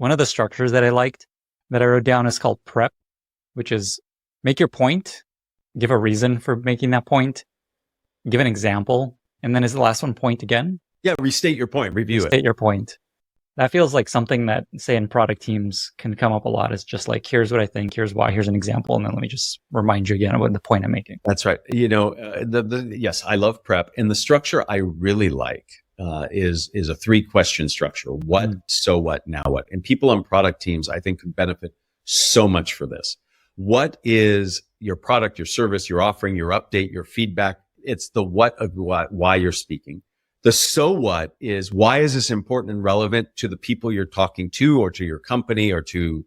One of the structures that I liked that I wrote down is called prep, which is make your point, give a reason for making that point, give an example, and then is the last one point again? Yeah, restate your point, review it. Restate your point. That feels like something that, say, in product teams can come up a lot. It's just like, here's what I think, here's why, here's an example, and then let me just remind you again about the point I'm making. That's right. You know, yes, I love prep, and the structure I really like is a 3-question structure: what, so what, now what. And people on product teams, I think, could benefit so much for this. What is your product, your service, your offering, your update, your feedback? It's the what of what, why you're speaking. The so what is, why is this important and relevant to the people you're talking to, or to your company, or to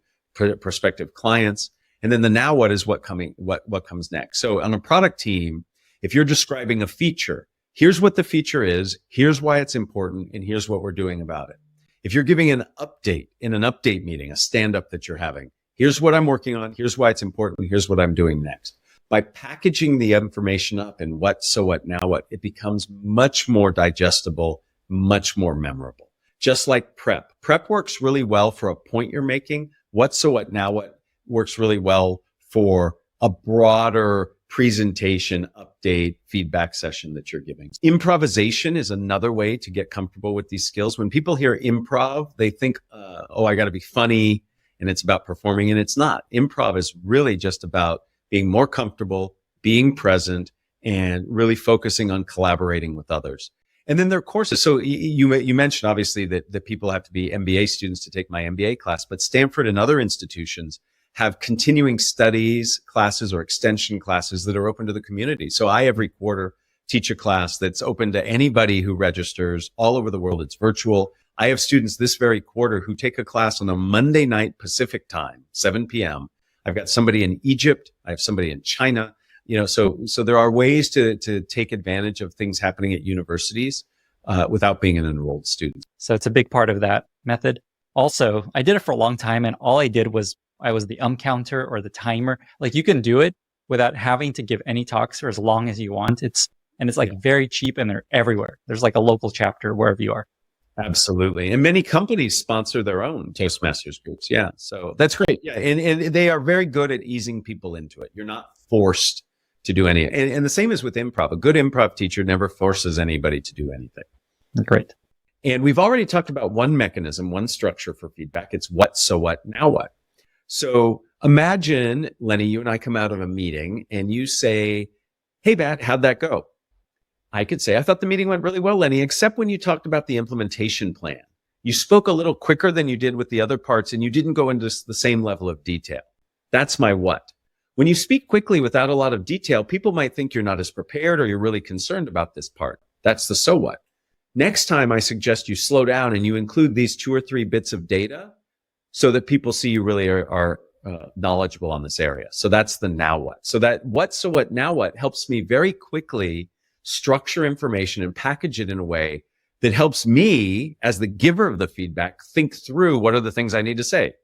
prospective clients? And then the now what is what comes next. So on a product team, if you're describing a feature, here's what the feature is, here's why it's important, and here's what we're doing about it. If you're giving an update in an update meeting, a stand-up that you're having, here's what I'm working on, here's why it's important, here's what I'm doing next. By packaging the information up in what, so what, now what, it becomes much more digestible, much more memorable. Just like prep. Prep works really well for a point you're making. What, so what, now what works really well for a broader presentation, update, feedback session that you're giving. Improvisation is another way to get comfortable with these skills. When people hear improv, they think, I got to be funny and it's about performing, and it's not. Improv is really just about being more comfortable, being present, and really focusing on collaborating with others. And then there are courses. So you mentioned obviously that people have to be MBA students to take my MBA class, but Stanford and other institutions have continuing studies classes or extension classes that are open to the community. So I every quarter teach a class that's open to anybody who registers all over the world. It's virtual. I have students this very quarter who take a class on a Monday night Pacific time, 7 p.m. I've got somebody in Egypt. I have somebody in China. You know, so there are ways to take advantage of things happening at universities without being an enrolled student. So it's a big part of that method. Also, I did it for a long time, and all I did was I was the counter or the timer. Like, you can do it without having to give any talks for as long as you want. It's like very cheap, and they're everywhere. There's like a local chapter wherever you are. Absolutely. And many companies sponsor their own Toastmasters groups. Yeah. So that's great. Yeah. And they are very good at easing people into it. You're not forced to do any. And the same is with improv. A good improv teacher never forces anybody to do anything. Great. And we've already talked about one mechanism, one structure for feedback. It's what, so what, now what. So imagine, Lenny, you and I come out of a meeting and you say, hey, Matt, how'd that go? I could say, I thought the meeting went really well, Lenny, except when you talked about the implementation plan. You spoke a little quicker than you did with the other parts, and you didn't go into the same level of detail. That's my what. When you speak quickly without a lot of detail, people might think you're not as prepared or you're really concerned about this part. That's the so what. Next time, I suggest you slow down and you include these 2 or 3 bits of data so that people see you really are knowledgeable on this area. So that's the now what. So that what, so what, now what helps me very quickly structure information and package it in a way that helps me, as the giver of the feedback, think through what are the things I need to say.